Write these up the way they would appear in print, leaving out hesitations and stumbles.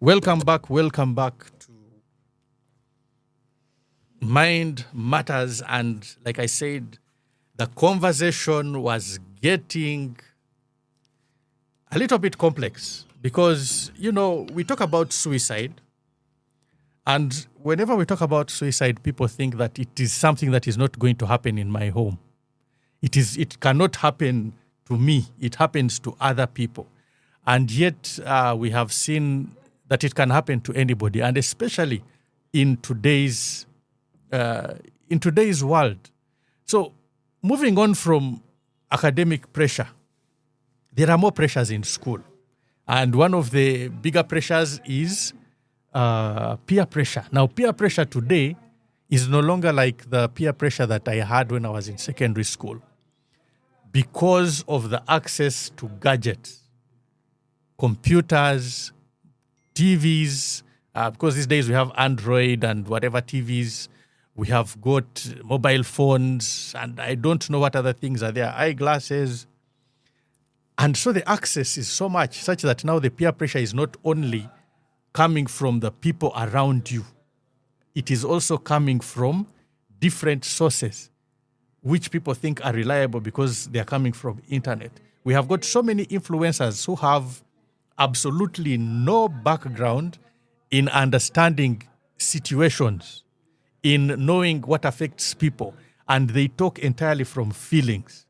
Welcome back to Mind Matters. And like I said, the conversation was getting a little bit complex because, we talk about suicide. And whenever we talk about suicide, people think that it is something that is not going to happen in my home. It cannot happen to me. It happens to other people. And yet we have seen that it can happen to anybody, and especially in today's world. So moving on from academic pressure, there are more pressures in school. And one of the bigger pressures is peer pressure. Now, peer pressure today is no longer like the peer pressure that I had when I was in secondary school because of the access to gadgets, computers, TVs, because these days we have Android and whatever TVs, we have got mobile phones, and I don't know what other things are there, eyeglasses. And so the access is so much, such that now the peer pressure is not only coming from the people around you, it is also coming from different sources, which people think are reliable because they are coming from internet. We have got so many influencers who have absolutely no background in understanding situations, in knowing what affects people, and they talk entirely from feelings.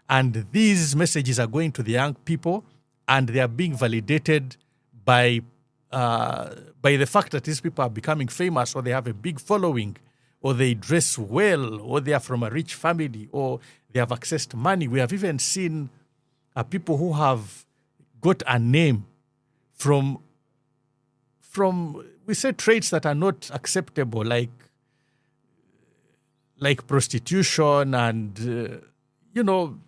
And these messages are going to the young people, and they are being validated by the fact that these people are becoming famous, or they have a big following, or they dress well, or they are from a rich family, or they have accessed money. We have even seen people who have got a name from we say traits that are not acceptable, like prostitution and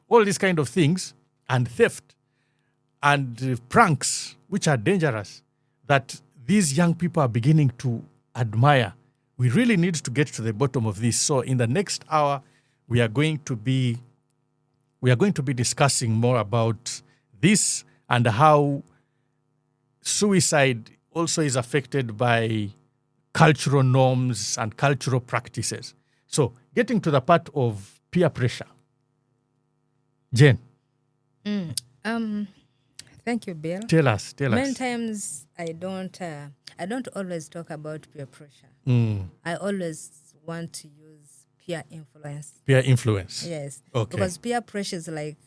all these kind of things, and theft and pranks, which are dangerous, that these young people are beginning to admire. We really need to get to the bottom of this. So in the next hour, we are going to be discussing more about this and how suicide also is affected by cultural norms and cultural practices. So getting to the part of peer pressure. Jen. Thank you, Bill. Tell us. Many times I don't always talk about peer pressure. I always want to use peer influence. Peer influence. Yes. Okay. Because peer pressure is like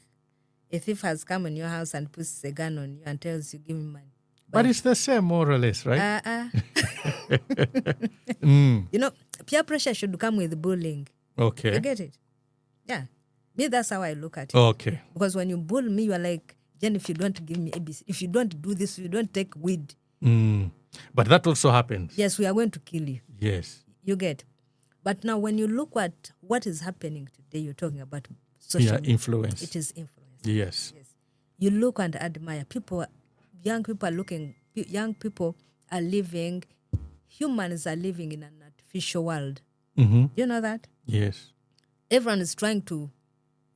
a thief has come in your house and puts a gun on you and tells you, give me money. But it's the same, more or less, right? Peer pressure should come with bullying. Okay. You get it? Yeah. Me, that's how I look at it. Okay. Because when you bull me, you are like, Jen, if you don't give me ABC, if you don't do this, if you don't take weed. But that also happens. Yes, we are going to kill you. Yes. You get. But now when you look at what is happening today, you're talking about social media. Influence. It is influence. Yes. You look and admire. Young people are living, humans are living in an artificial world. Mm-hmm. Do you know that? Yes. Everyone is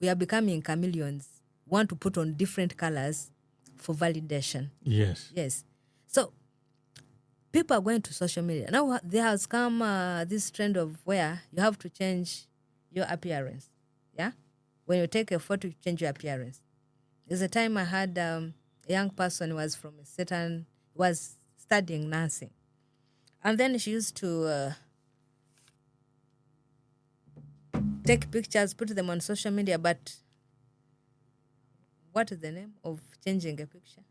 we are becoming chameleons, want to put on different colors for validation. Yes. Yes. So people are going to social media. Now there has come this trend of where you have to change your appearance. Yeah? When you take a photo, you change your appearance. There's a time I had a young person who was from was studying nursing. And then she used to take pictures, put them on social media, but what is the name of changing a picture?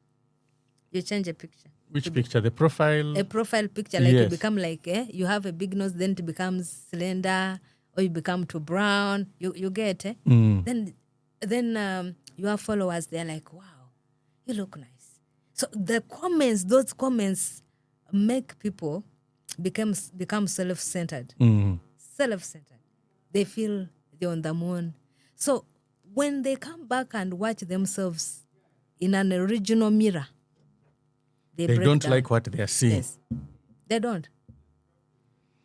You change a picture. Which picture? The profile? A profile picture, like yes. You become like, you have a big nose, then it becomes slender, or you become too brown. You get, Then your followers, they're like, wow, you look nice. So those comments make people become self-centered. Self-centered. They feel they're on the moon. So when they come back and watch themselves in an original mirror, they don't down. like what they are seeing. Yes. They don't.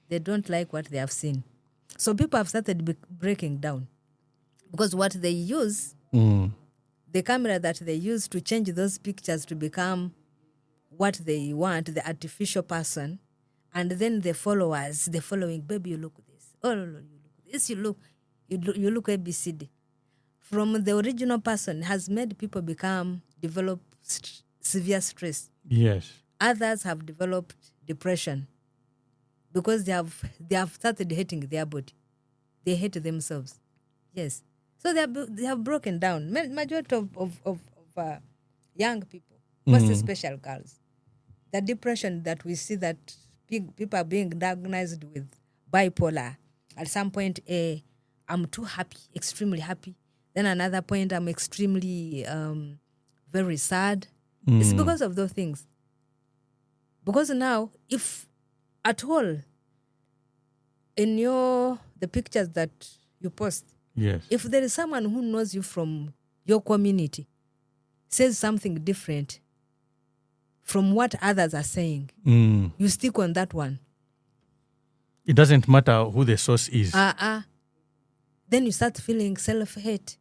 They don't like what they have seen. So people have started breaking down. Because what they use, the camera that they use to change those pictures to become what they want, the artificial person, and then the followers, the following, baby, you look this. Oh, no, no, you look this. You look ABCD. From the original person has made people develop severe stress. Yes. Others have developed depression because they have started hating their body. They hate themselves. Yes. So they have broken down. Majority of young people, most especially girls, the depression that we see that people are being diagnosed with bipolar. At some point, I'm too happy, extremely happy. Then another point, I'm extremely very sad. It's because of those things. Because now, if at all in the pictures that you post, yes, if there is someone who knows you from your community, says something different from what others are saying, you stick on that one. It doesn't matter who the source is. Then you start feeling self-hate.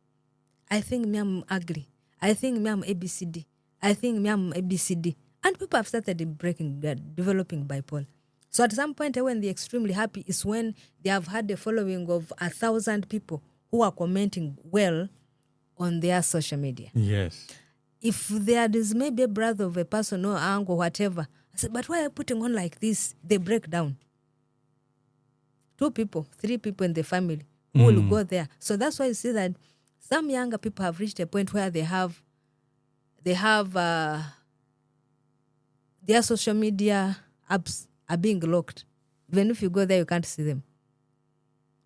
I think me I'm ugly. I think me I'm ABCD. I think me I'm ABCD. And people have started developing bipolar. So at some point when they're extremely happy is when they have had a following of 1,000 people who are commenting well on their social media. Yes. If there is maybe a brother of a person or uncle, whatever, I said, but why are you putting on like this? They break down. 2 people, 3 people in the family who will go there. So that's why you see that some younger people have reached a point where they have their social media apps are being locked. Even if you go there, you can't see them.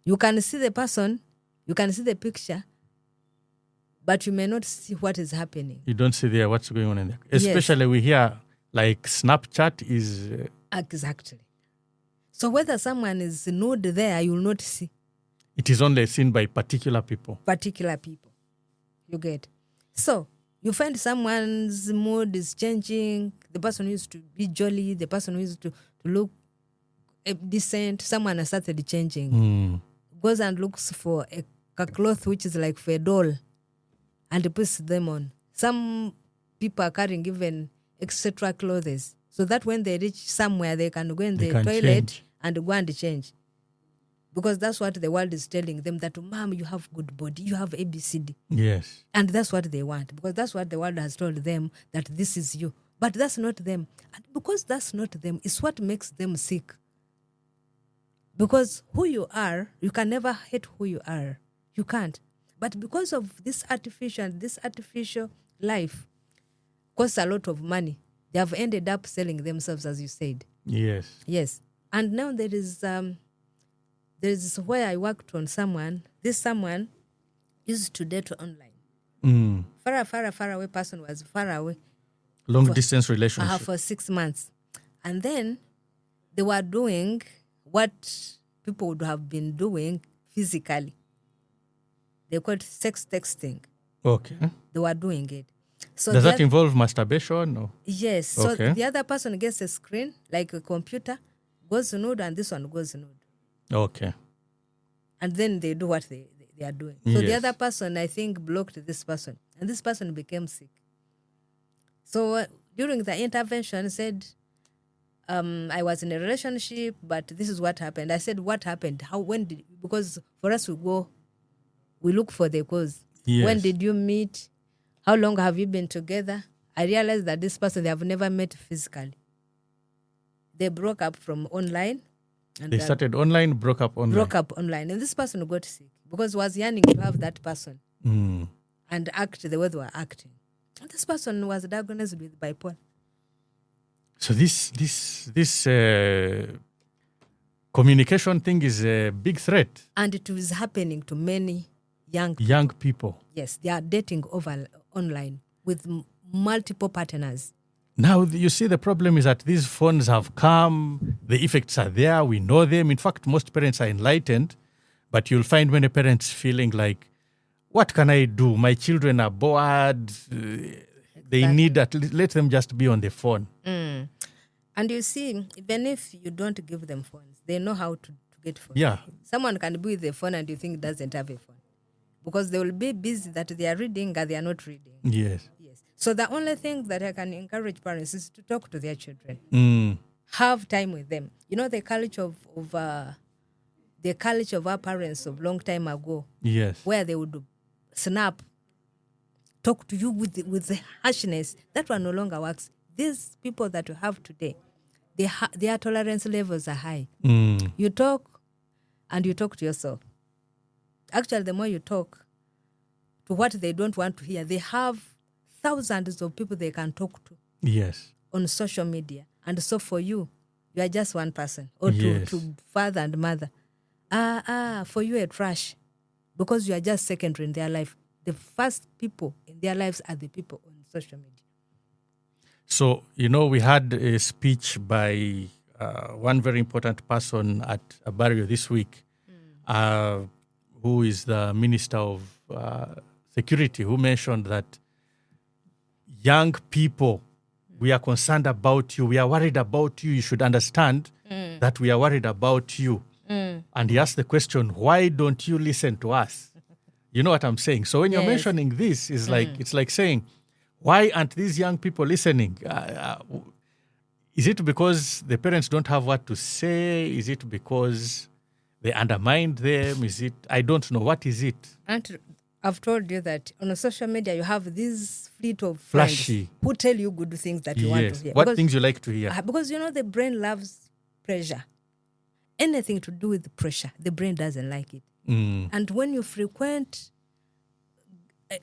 You can see the person, you can see the picture, but you may not see what is happening. You don't see there what's going on in there. Especially we hear like Snapchat is... Exactly. So whether someone is nude there, you will not see. It is only seen by particular people. You get. So you find someone's mood is changing. The person who used to be jolly, the person who used to look decent, someone has started changing. Goes and looks for a cloth which is like for a doll and puts them on. Some people are carrying even extra clothes so that when they reach somewhere, they can go in the toilet and go and change. Because that's what the world is telling them, that, Mom, you have good body, you have ABCD. Yes. And that's what they want, because that's what the world has told them, that this is you. But that's not them. And because that's not them, it's what makes them sick. Because who you are, you can never hate who you are. You can't. But because of this artificial life costs a lot of money, they have ended up selling themselves, as you said. Yes. Yes. And now there is where I worked on someone. This someone used to date online. Far away person was far away. Long distance relationship. For 6 months. And then they were doing what people would have been doing physically. They call it sex texting. Okay. They were doing it. So does that involve masturbation? Or? Yes. So okay. The other person gets a screen, like a computer, goes nude, and this one goes nude. Okay. And then they do what they are doing. So the other person, I think, blocked this person. And this person became sick. So during the intervention, said, I was in a relationship, but this is what happened. I said, what happened? Because for us, we look for the cause. Yes. When did you meet? How long have you been together? I realized that this person, they have never met physically. They broke up from online. And they started online, broke up online. And this person got sick because was yearning to have that person and act the way they were acting. And this person was diagnosed with bipolar. So this communication thing is a big threat. And it is happening to many young people. Yes, they are dating over online with multiple partners. Now, you see, the problem is that these phones have come, the effects are there, we know them. In fact, most parents are enlightened, but you'll find many parents feeling like, what can I do? My children are bored. They need that. Let them just be on the phone. And you see, even if you don't give them phones, they know how to get phones. Yeah. Someone can be with a phone and you think doesn't have a phone. Because they will be busy that they are reading or they are not reading. Yes. So the only thing that I can encourage parents is to talk to their children. Have time with them. You know, the culture of our parents of long time ago, Yes. where they would snap, talk to you with the harshness, that one no longer works. These people that you have today, their tolerance levels are high. You talk and you talk to yourself. Actually, the more you talk to what they don't want to hear, they have thousands of people they can talk to. Yes. On social media. And so for you are just one person, or Yes. to father and mother. For you a trash, because you are just secondary in their life. The first people in their lives are the people on social media. So, we had a speech by one very important person at Barrio this week, who is the Minister of Security, who mentioned that young people, we are concerned about you. We are worried about you. You should understand that we are worried about you. And he asked the question, why don't you listen to us? You know what I'm saying? So when you're mentioning this, it's like saying, why aren't these young people listening? Is it because the parents don't have what to say? Is it because they undermined them? Is it, I don't know. What is it? And I've told you that on social media, you have this fleet of Flashy. friends who tell you good things that you want to hear. What things you like to hear? Because, the brain loves pressure. Anything to do with pressure, the brain doesn't like it. And when you frequent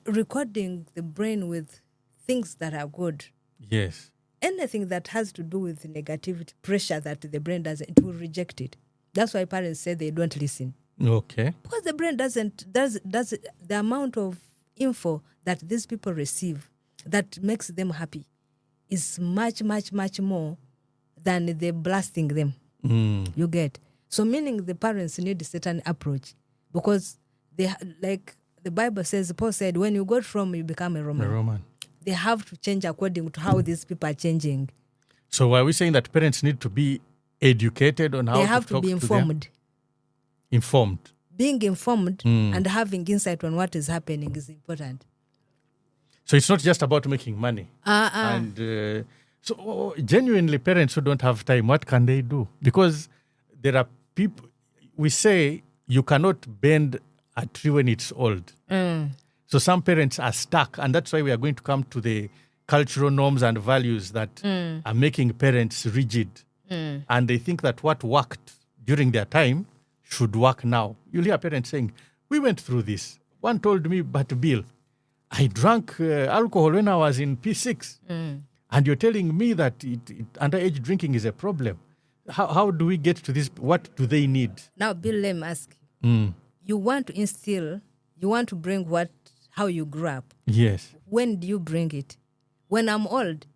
recording the brain with things that are good, yes, anything that has to do with negativity, pressure that the brain doesn't, it will reject it. That's why parents say they don't listen. Okay. Because the brain does the amount of info that these people receive that makes them happy is much, much, much more than the blasting them. You get. So meaning the parents need a certain approach, because they, like the Bible says, Paul said, when you go from, you become a Roman. They have to change according to how these people are changing. So are we saying that parents need to be educated on how they have to talk be informed? Informed. Being informed and having insight on what is happening is important. So it's not just about making money. And so genuinely, parents who don't have time, what can they do? Because there are people, we say you cannot bend a tree when it's old. So some parents are stuck, and that's why we are going to come to the cultural norms and values that are making parents rigid. And they think that what worked during their time should work now. You'll hear parents saying, we went through this. One told me, but Bill, I drank alcohol when I was in P6. And you're telling me that underage drinking is a problem. How do we get to this? What do they need? Now, Bill, let me ask you. You want to instill, you want to bring how you grew up. Yes. When do you bring it? When I'm old,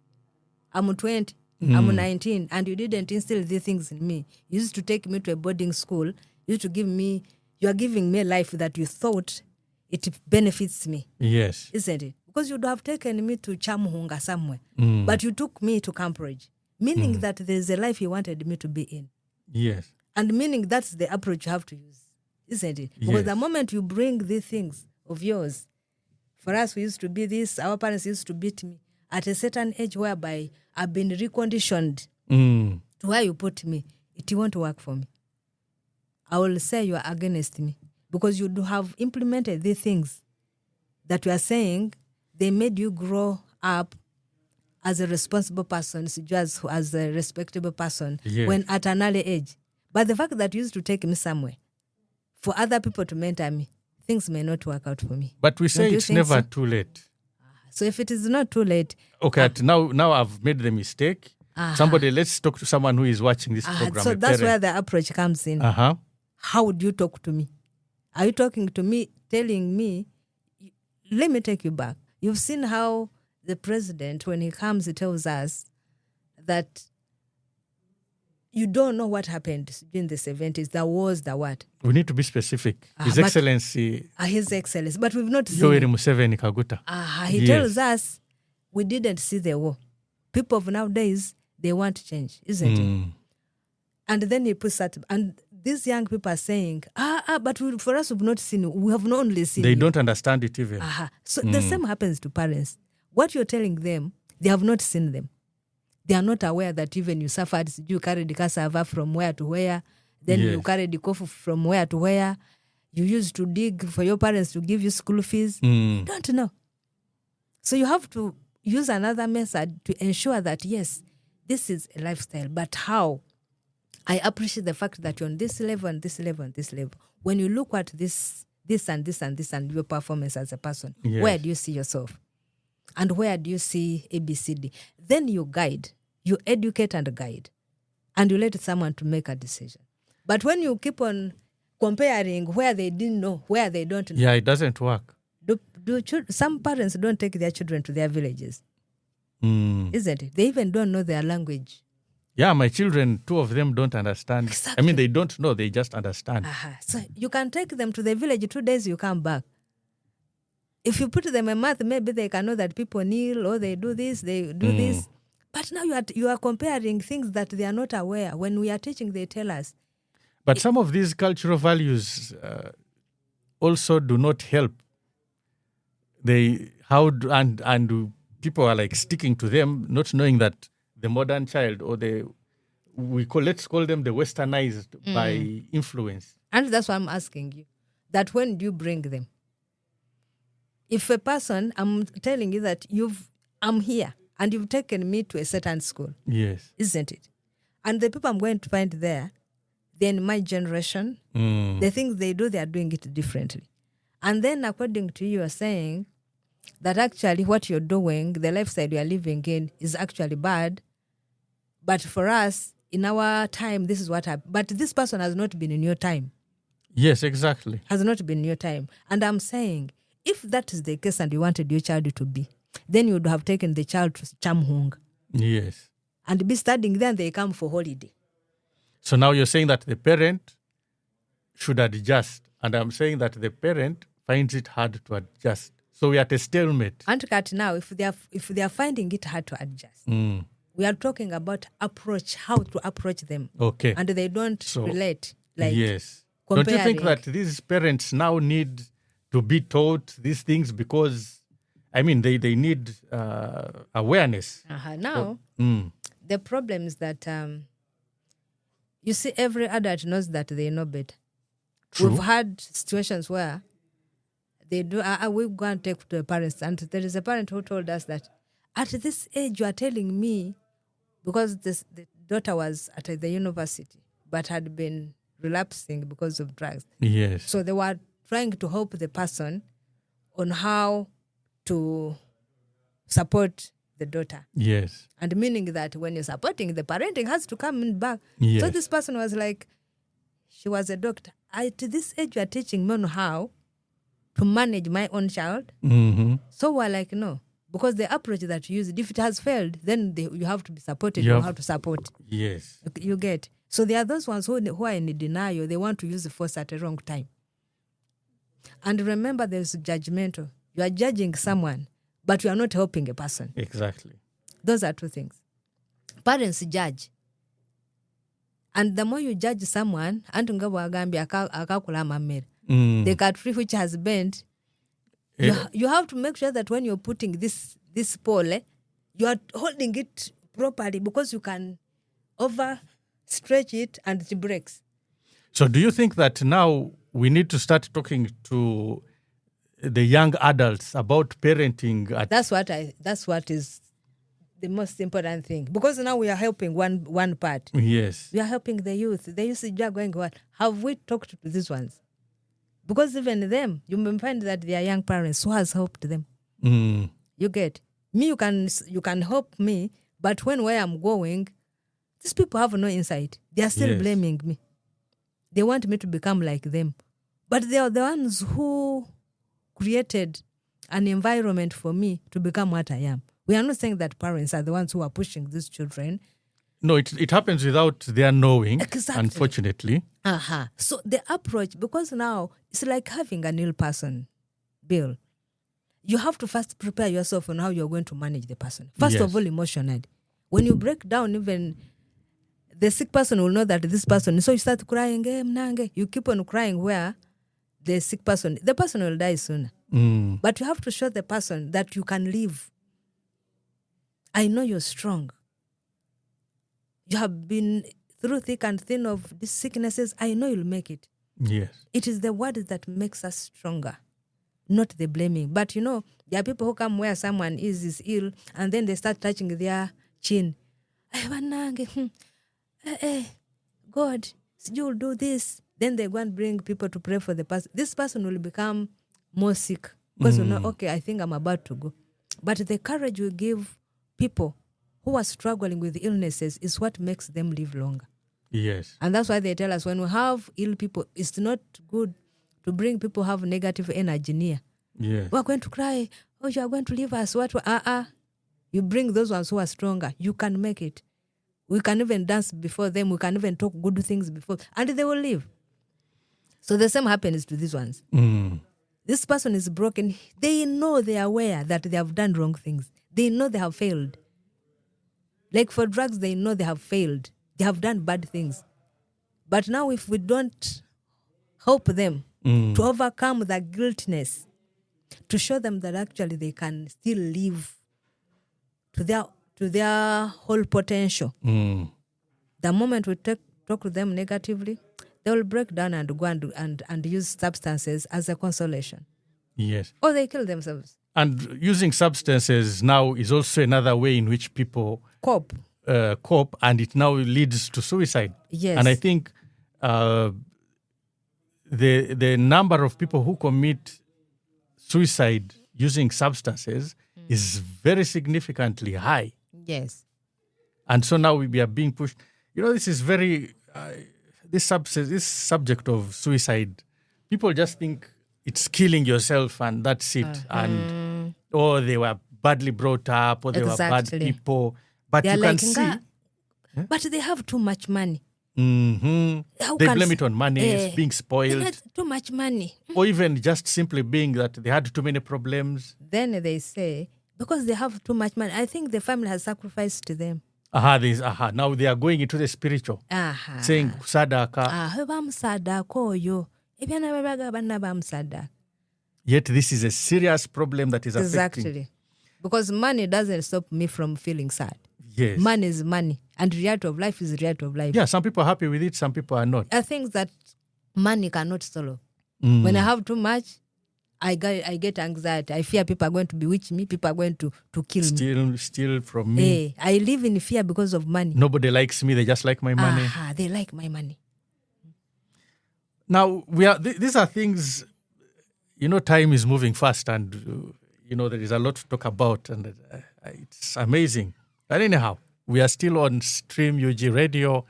I'm 20, I'm 19, and you didn't instill these things in me. You used to take me to a boarding school. You used to you are giving me a life that you thought it benefits me. Yes. Isn't it? Because you'd have taken me to Chamuhunga somewhere, but you took me to Cambridge, meaning that there's a life you wanted me to be in. Yes. And meaning that's the approach you have to use, isn't it? Because the moment you bring these things of yours, for us, we used to be this, our parents used to beat me at a certain age whereby I've been reconditioned to where you put me. It won't work for me. I will say you are against me because you do have implemented these things that you are saying. They made you grow up as a responsible person, just as a respectable person when at an early age. But the fact that you used to take me somewhere for other people to mentor me, things may not work out for me. But we say it's never too late. So if it is not too late... Okay, now I've made the mistake. Let's talk to someone who is watching this program. So that's where the approach comes in. How would you talk to me? Are you talking to me, telling me, let me take you back. You've seen how the president, when he comes, he tells us that you don't know what happened in the 70s. There was the what? We need to be specific. His Excellency. His Excellency. But we've not seen Yoweri Museveni Kaguta. He tells us we didn't see the war. People of nowadays, they want change, isn't it? And then he puts that... And these young people are saying, but for us, we've not seen it. We have not only seen They it. don't understand it even. So the same happens to parents. what you're telling them, they have not seen them. They are not aware that even you suffered, you carried cassava from where to where, then you carried the coffee from where to where, you used to dig for your parents to give you school fees. You don't know. So you have to use another method to ensure that, yes, this is a lifestyle, but how? I appreciate the fact that you're on this level and this level and this level. When you look at this and this and this and your performance as a person, where do you see yourself? And where do you see ABCD? Then you guide, you educate and guide, and you let someone to make a decision. But when you keep on comparing where they didn't know, where they don't know. Yeah, it doesn't work. Some parents don't take their children to their villages, isn't it? They even don't know their language. Yeah, my children, 2 of them don't understand. Exactly. I mean, they don't know, they just understand. So you can take them to the village, 2 days you come back. If you put them a math, maybe they can know that people kneel or they do this, they do this. But now you are comparing things that they are not aware. When we are teaching, they tell us. But some of these cultural values also do not help. And people are like sticking to them, not knowing that the modern child or let's call them the westernized by influence. And that's why I'm asking you, that when do you bring them? If a person, I'm telling you that I'm here and you've taken me to a certain school. Yes. Isn't it? And the people I'm going to find there, then my generation, the things they do, they are doing it differently. And then according to you are saying that actually what you're doing, the lifestyle you are living in is actually bad. But for us, in our time, this is what happened. But this person has not been in your time. Yes, exactly. Has not been in your time. And I'm saying, if that is the case and you wanted your child to be, then you would have taken the child to Chamhung. Yes. And be studying there and they come for holiday. So now you're saying that the parent should adjust. And I'm saying that the parent finds it hard to adjust. So we are at a stalemate. And Kat, now, if they are finding it hard to adjust, we are talking about approach, how to approach them. Okay. And they don't relate. Like yes. Comparing. Don't you think that these parents now need to be taught these things because, I mean, they need awareness? Now, the problem is that, you see, every adult knows that they know better. True. We've had situations where they do, we go and take to the parents, and there is a parent who told us that at this age you are telling me, because the daughter was at the university but had been relapsing because of drugs. Yes. So they were trying to help the person on how to support the daughter. Yes. And meaning that when you're supporting, the parenting has to come in back. Yes. So this person was like, she was a doctor. At this age, you are teaching me on how to manage my own child. Mm-hmm. So we're like, no. Because the approach that you use, if it has failed, then you have to be supported. You have to support. Yes. You get. So there are those ones who are in denial. They want to use the force at a wrong time. And remember, there's judgmental. You are judging someone, but you are not helping a person. Exactly. Those are 2 things. Parents judge. And the more you judge someone, the country which has bent, you have to make sure that when you're putting this pole, you are holding it properly, because you can overstretch it and it breaks. So do you think that now we need to start talking to the young adults about parenting? That's what is the most important thing. Because now we are helping one part. Yes. We are helping the youth. The youth is just going, what? Have we talked to these ones? Because even them, you may find that they are young parents. Who has helped them? You get me. You can help me, but where I'm going, these people have no insight. They are still blaming me. They want me to become like them, but they are the ones who created an environment for me to become what I am. We are not saying that parents are the ones who are pushing these children. No, it happens without their knowing, exactly. Unfortunately. So the approach, because now it's like having an ill person, Bill. You have to first prepare yourself on how you're going to manage the person. First of all, emotionally. When you break down, even the sick person will know that this person, so you start crying, you keep on crying where the person will die sooner. But you have to show the person that you can live I know you're strong. You have been through thick and thin of these sicknesses. I know you'll make it. Yes. It is the word that makes us stronger, not the blaming. But there are people who come where someone is ill and then they start touching their chin. God, you'll do this. Then they go and bring people to pray for the person. This person will become more sick because okay, I think I'm about to go. But the courage we give people who are struggling with illnesses is what makes them live longer. Yes. And that's why they tell us when we have ill people, it's not good to bring people who have negative energy near. Yes. We're going to cry. Oh, you are going to leave us. What? You bring those ones who are stronger. You can make it. We can even dance before them. We can even talk good things before, and they will leave. So the same happens to these ones. This person is broken. They know, they are aware that they have done wrong things. They know they have failed. Like for drugs, they know they have failed. They have done bad things. But now if we don't help them to overcome the guiltness, to show them that actually they can still live to their whole potential, the moment we talk to them negatively, they will break down and go and use substances as a consolation. Yes. Or they kill themselves. And using substances now is also another way in which people Cope, and it now leads to suicide. Yes. And I think the number of people who commit suicide using substances is very significantly high. Yes. And so now we are being pushed. This is very this subject of suicide. People just think it's killing yourself and that's it. And or they were badly brought up, or they were bad people. But They're you can see. But they have too much money. They blame it on money, it's being spoiled. Too much money. Or even just simply being that they had too many problems. Then they say, because they have too much money, I think the family has sacrificed to them. Now they are going into the spiritual. Saying sadaka. Yet this is a serious problem that is affecting. Exactly. Because money doesn't stop me from feeling sad. Yes. Money is money. And reality of life is reality of life. Yeah, some people are happy with it, some people are not. I think that money cannot solve. When I have too much, I get anxiety. I fear people are going to bewitch me. People are going to kill me. Steal from me. I live in fear because of money. Nobody likes me. They just like my money. They like my money. Now, these are things, time is moving fast and, there is a lot to talk about and it's amazing. But anyhow, we are still on Stream UG Radio.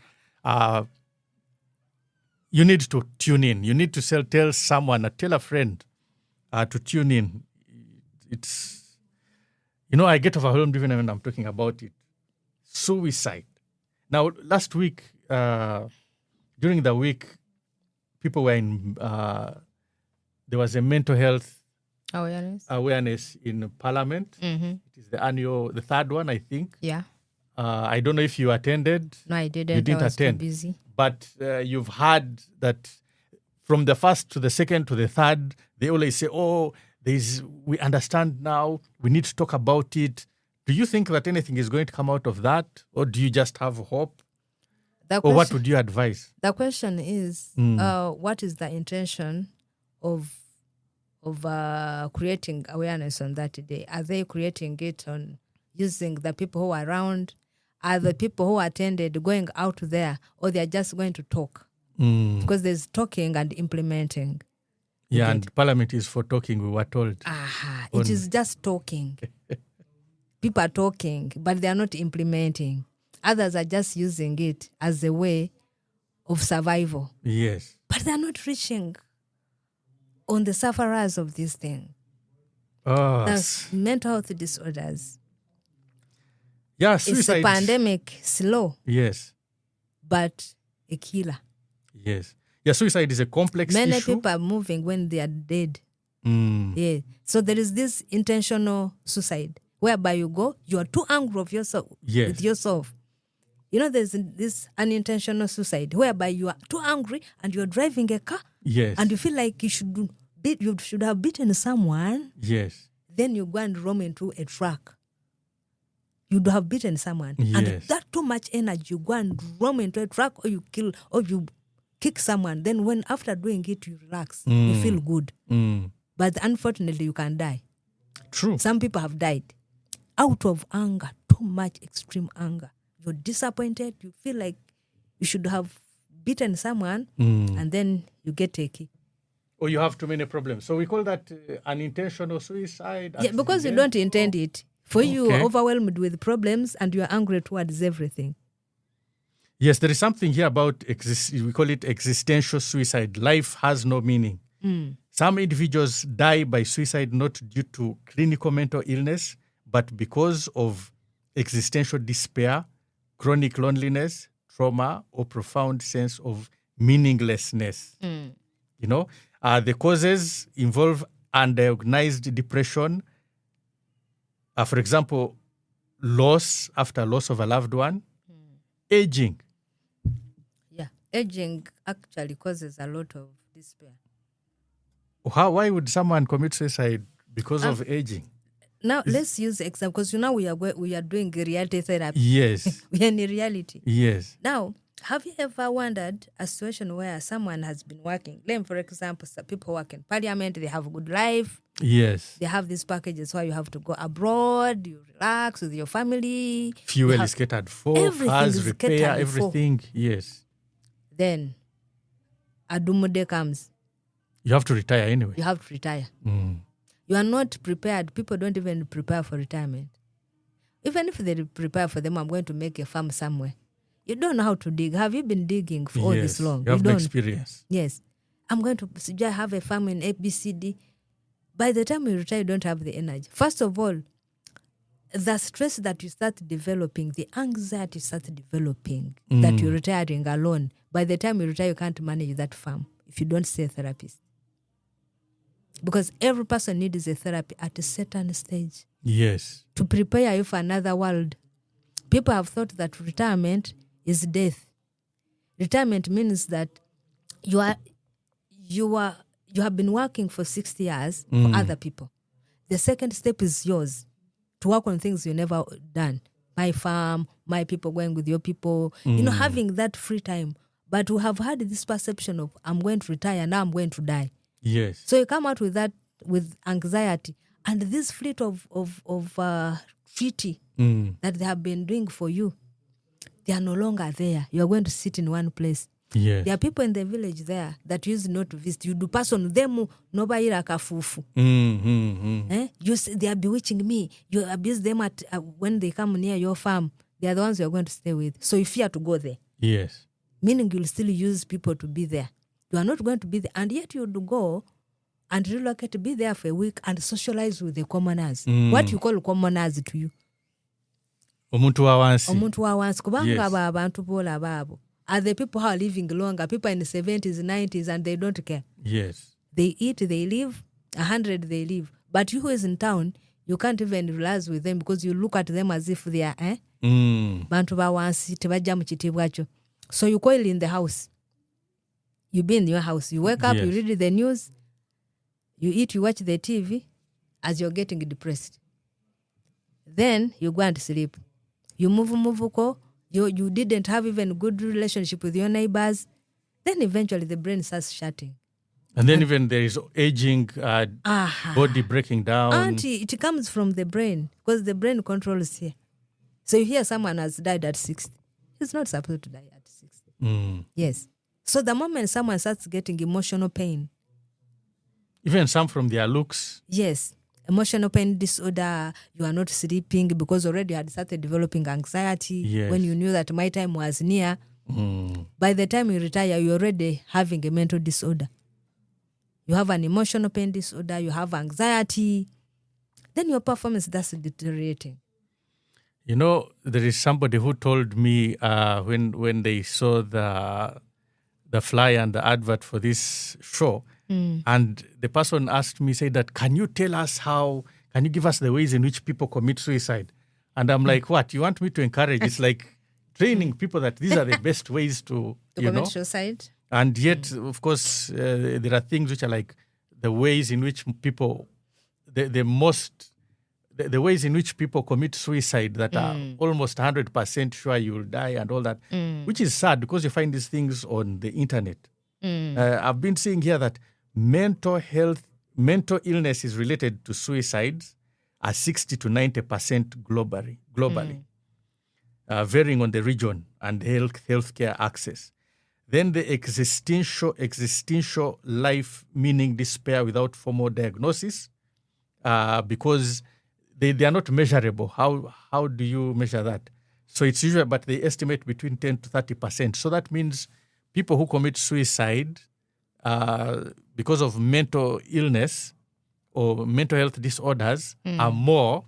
You need to tune in. You need to tell someone, tell a friend to tune in. It's, I get overwhelmed even when I'm talking about it. Suicide. Now, last week, during the week, people were in, there was a mental health awareness in Parliament. It is the third one, I think. Yeah. I don't know if you attended. No, I didn't. You didn't attend. Too busy. But you've heard that from the first to the second to the third, they always say, we understand now, we need to talk about it. Do you think that anything is going to come out of that? Or do you just have hope? Or what would you advise? The question is, what is the intention of creating awareness on that day? Are they creating it on using the people who are around? Are the people who attended going out there, or they're just going to talk? Because there's talking and implementing. Yeah, and Parliament is for talking, we were told. It is just talking. People are talking, but they are not implementing. Others are just using it as a way of survival. Yes. But they're not reaching on the sufferers of this thing. That's mental health disorders. Yeah, suicide. It's a pandemic, slow. Yes. But a killer. Yes. Yeah, suicide is a complex issue. Many people are moving when they are dead. Yeah. So there is this intentional suicide whereby you go, you are too angry of yourself with yourself. There's this unintentional suicide whereby you are too angry and you're driving a car. Yes. And you feel like you should have beaten someone. Yes. Then you go and roam into a truck. you'd have beaten someone. And Yes. that too much energy, you go and roam into a truck, or you kill, or you kick someone. Then when after doing it, you relax, you feel good. But unfortunately, you can die. True. Some people have died out of anger, too much extreme anger. You're disappointed. You feel like you should have beaten someone, and then you get a key. Or you have too many problems. So we call that unintentional suicide. Yeah, because you don't intend it. For you, Okay. you're overwhelmed with problems and you're angry towards everything. Yes, there is something here about, we call it existential suicide. Life has no meaning. Some individuals die by suicide not due to clinical mental illness, but because of existential despair, chronic loneliness, trauma, or profound sense of meaninglessness. You know, the causes involve undiagnosed depression, for example, loss after loss of a loved one, aging. Yeah, aging actually causes a lot of despair. Why would someone commit suicide because of aging? Now, let's use example, because we are doing reality therapy. Yes. We are in reality. Yes. Now, have you ever wondered a situation where someone has been working? Like, for example, some people work in parliament, they have a good life. Yes. They have these packages where you have to go abroad, you relax with your family. Fuel is catered for, everything cars, is repair, catered everything. Yes. Then, a Dumude comes. You have to retire anyway. You have to retire. You are not prepared. People don't even prepare for retirement. Even if they prepare for them, I'm going to make a farm somewhere. You don't know how to dig. Have you been digging for all this long? You have no don't. experience. Yes. I'm going to have a farm in ABCD. By the time you retire, you don't have the energy. First of all, the stress that you start developing, the anxiety you start developing, that you're retiring alone, by the time you retire, you can't manage that farm if you don't see a therapist. Because every person needs a therapy at a certain stage. Yes. To prepare you for another world. People have thought that retirement is death. Retirement means that you have been working for 60 years for other people. The second step is yours, to work on things you never done. My farm, my people going with your people, having that free time. But we have had this perception of, I'm going to retire, now I'm going to die. Yes. So you come out with that, with anxiety. And this fleet of treaty that they have been doing for you, they are no longer there. You are going to sit in one place. Yes. There are people in the village there that used not to visit. You do pass on them, nobody kafufu. They are bewitching me. You abuse them at when they come near your farm. They are the ones you are going to stay with. So you fear to go there. Yes. Meaning you'll still use people to be there. You are not going to be there. And yet you would go and relocate to be there for a week and socialize with the commoners. What you call commoners to you? Omuntu wa wansi. Omuntu wa wansi. Kubanga Yes. aba abantu bola babo. Are the people who are living longer, people in the 70s, 90s, and they don't care. Yes. They eat, they live, 100 they live. But you who is in town, you can't even relax with them because you look at them as if they are, bantu ba wansi, tebajja mu kitibwa kyo. So you coil in the house. You be in your house. You wake up, Yes. you read the news, you eat, you watch the TV as you're getting depressed. Then you go and sleep. You move, you didn't have even good relationship with your neighbors. Then eventually the brain starts shutting. And then even there is aging, body breaking down. And it comes from the brain because the brain controls here. So you hear someone has died at 60. He's not supposed to die at 60. Yes. So the moment someone starts getting emotional pain. Even some from their looks. Yes. Emotional pain disorder, you are not sleeping because already you had started developing anxiety. Yes. When you knew that my time was near. By the time you retire, you're already having a mental disorder. You have an emotional pain disorder, you have anxiety. Then your performance starts deteriorating. You know, there is somebody who told me when they saw the flyer and the advert for this show, and the person asked me, said that, can you tell us can you give us the ways in which people commit suicide? And I'm like, what? You want me to encourage? It's like training people that these are the best ways to commit suicide. And yet, of course, there are things which are like the ways in which people, the most the ways in which people commit suicide that are almost 100% sure you will die and all that, which is sad because you find these things on the internet. I've been seeing here that mental illness is related to suicides are 60 to 90% globally, varying on the region and healthcare access. Then the existential life meaning despair without formal diagnosis, because they are not measurable. How do you measure that? So it's usually, but they estimate between 10 to 30%. So that means people who commit suicide because of mental illness or mental health disorders are more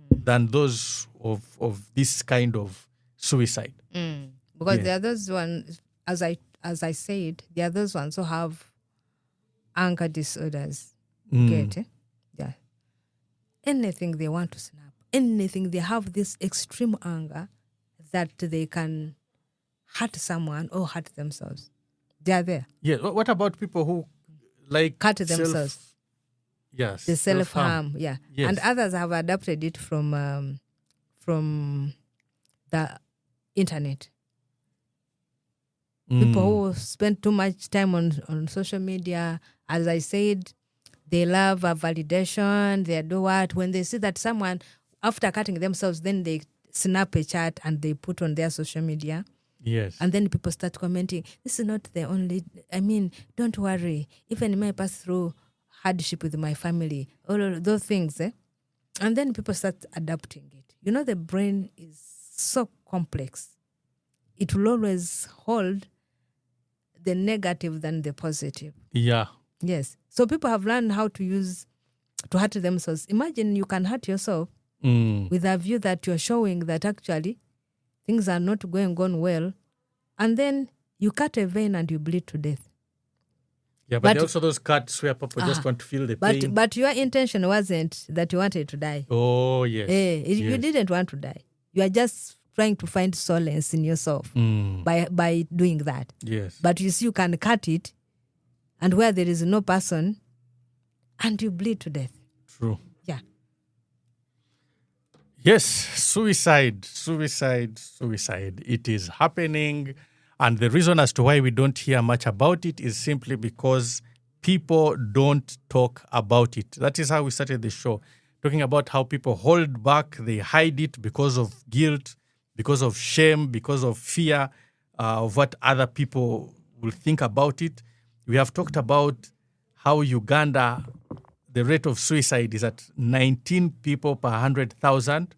than those of this kind of suicide. Because the others one, as I said, the others ones who have anger disorders. Get it? Yeah. Anything they want to snap, anything, they have this extreme anger that they can hurt someone or hurt themselves. They are there. Yeah. What about people who like Hurt themselves. Yes. The self-harm. Yeah. Yes. And others have adapted it from the internet. People who spend too much time on social media, as I said, they love a validation. They do what? When they see that someone, after cutting themselves, then they snap a chat and they put on their social media. Yes. And then people start commenting, this is not the only, don't worry. Even I may pass through hardship with my family, all of those things. And then people start adapting it. You know, the brain is so complex. It will always hold the negative than the positive. Yeah. Yes. So people have learned how to hurt themselves. Imagine you can hurt yourself with a view that you're showing that actually things are not going on well, and then you cut a vein and you bleed to death. Yeah, but there are also those cuts where people just want to feel the pain. But your intention wasn't that you wanted to die. Oh, yes. You didn't want to die. You are just trying to find solace in yourself by doing that. Yes. But you see, you can cut it, and where there is no person, and you bleed to death. True. Yeah. Yes, suicide. It is happening. And the reason as to why we don't hear much about it is simply because people don't talk about it. That is how we started the show, talking about how people hold back, they hide it because of guilt, because of shame, because of fear of what other people will think about it. We have talked about how Uganda, the rate of suicide is at 19 people per 100,000,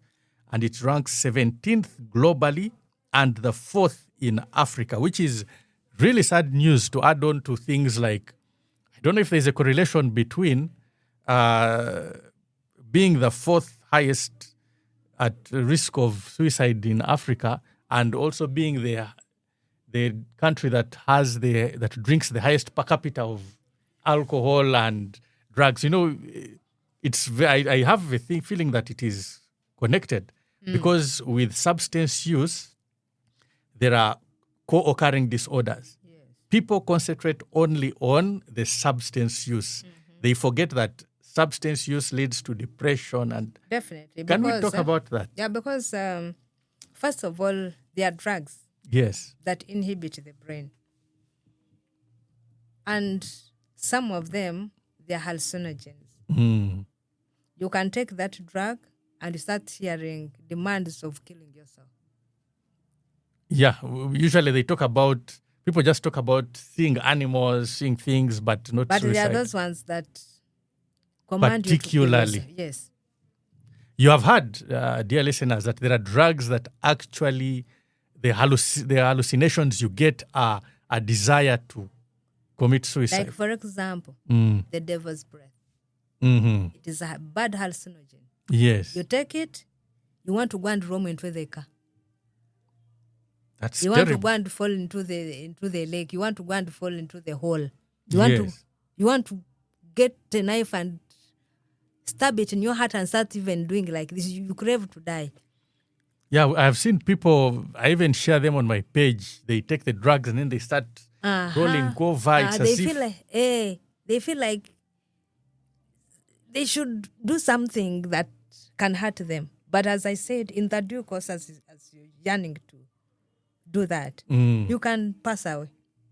and it ranks 17th globally and the 4th in Africa, which is really sad news to add on to things like, I don't know if there's a correlation between being the 4th highest at risk of suicide in Africa and also being the country that drinks the highest per capita of alcohol and drugs. You know, I have a feeling that it is connected because with substance use, there are co-occurring disorders. Yes. People concentrate only on the substance use. They forget that substance use leads to depression. And definitely. Can we talk about that? Yeah, because first of all, there are drugs. Yes. That inhibit the brain. And some of them, they are hallucinogens. You can take that drug and start hearing demands of killing yourself. Yeah, usually people just talk about seeing animals, seeing things, but not suicide. But there are those ones that command particularly. You to kill yourself. Yes. You have heard, dear listeners, that there are drugs that actually, the hallucinations you get are a desire to commit suicide. Like, for example, the devil's breath. It is a bad hallucinogen. Yes. You take it, you want to go and roam into the car. That's you terrible. Want to go and fall into the lake. You want to go and fall into the hole. You want to get a knife and stab it in your heart and start even doing like this. You crave to die. Yeah, I've seen people, I even share them on my page. They take the drugs and then they start rolling over. They feel like they should do something that can hurt them. But as I said, in the due course, as you're yearning to do that, you can pass away.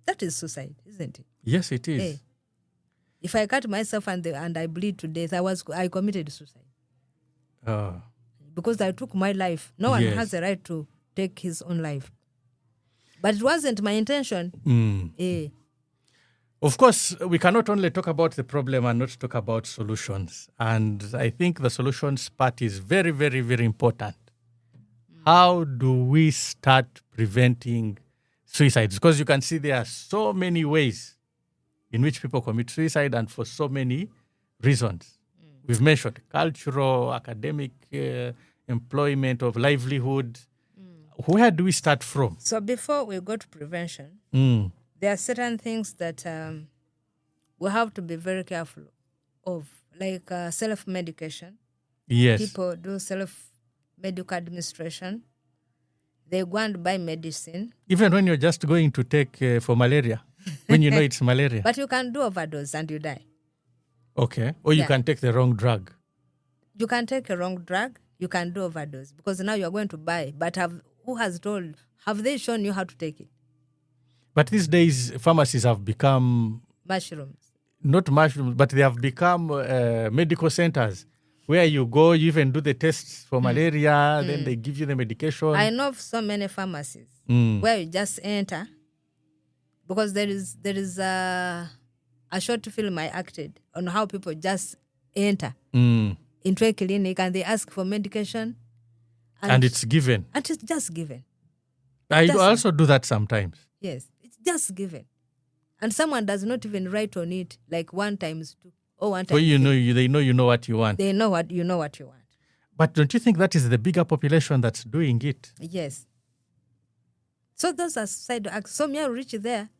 That is suicide, isn't it? Yes, it is. Hey, if I cut myself and I bleed to death, I committed suicide. Because I took my life. No one has a right to take his own life. But it wasn't my intention. Of course, we cannot only talk about the problem and not talk about solutions. And I think the solutions part is very, very, very important. How do we start preventing suicides? Because you can see there are so many ways in which people commit suicide and for so many reasons. We've mentioned cultural, academic, employment, of livelihood. Where do we start from? So before we go to prevention, there are certain things that we have to be very careful of, like self-medication. Yes. People do self-medical administration. They go and buy medicine. Even when you're just going to take for malaria, when you know it's malaria. But you can do overdose and you die. Okay. Or you can take the wrong drug. You can take a wrong drug. You can do overdose because now you're going to buy. But who has told? Have they shown you how to take it? But these days, pharmacies have become... Mushrooms. Not mushrooms, but they have become medical centers where you go, you even do the tests for malaria, then they give you the medication. I know of so many pharmacies where you just enter, because there is a short film I acted on how people just enter into a clinic and they ask for medication. And it's given. And it's just given. I also do that sometimes. Yes, it's just given. And someone does not even write on it, like 1 times 2 or 1 times. Well, they know you know what you want. They know what you want. But don't you think that is the bigger population that's doing it? Yes. So those are side acts. Some have reached there,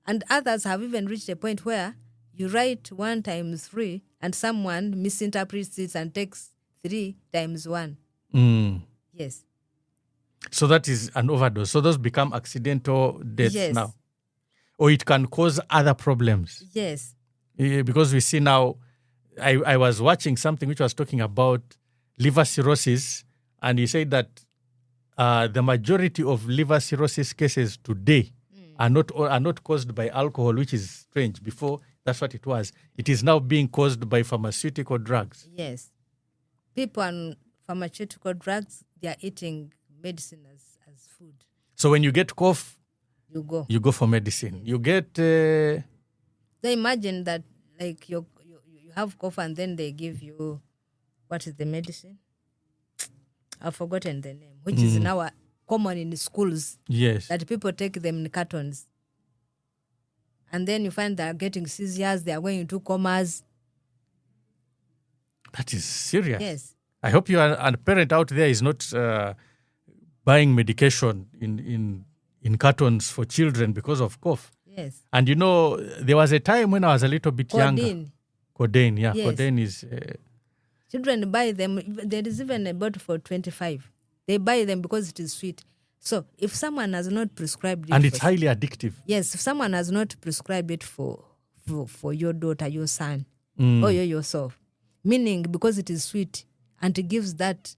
and others have even reached a point where you write 1 times 3, and someone misinterprets it and takes 3 times 1. Yes. So that is an overdose. So those become accidental deaths now. Or it can cause other problems. Yes. Because we see now, I was watching something which was talking about liver cirrhosis, and he said that the majority of liver cirrhosis cases today are not caused by alcohol, which is strange. Before, that's what it was. It is now being caused by pharmaceutical drugs. Yes. People on pharmaceutical drugs, they are eating medicine as food. So when you get cough, you go for medicine. You get... So imagine that, like, you have cough and then they give you, what is the medicine? I've forgotten the name, which is now common in schools. Yes. That people take them in cartons. And then you find they're getting seizures, they are going into comas. That is serious. Yes. I hope you are a parent out there is not buying medication in cartons for children because of cough. Yes. And there was a time when I was a little bit younger. Codeine, yeah. Yes. Codeine is... Children buy them. There is even a bottle for 25. They buy them because it is sweet. So if someone has not prescribed it... And it's highly addictive. Yes. If someone has not prescribed it for your daughter, your son, or yourself, meaning because it is sweet and it gives that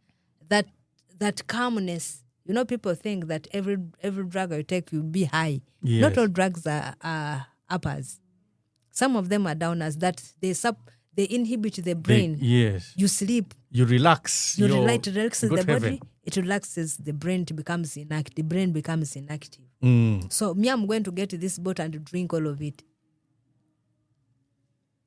calmness. People think that every drug you take will be high. Yes. Not all drugs are uppers. Some of them are downers, that they inhibit the brain. Yes. You sleep. You relax. It relaxes the body. It relaxes the brain. It becomes inactive. The brain becomes inactive. So I'm going to get this bottle and drink all of it.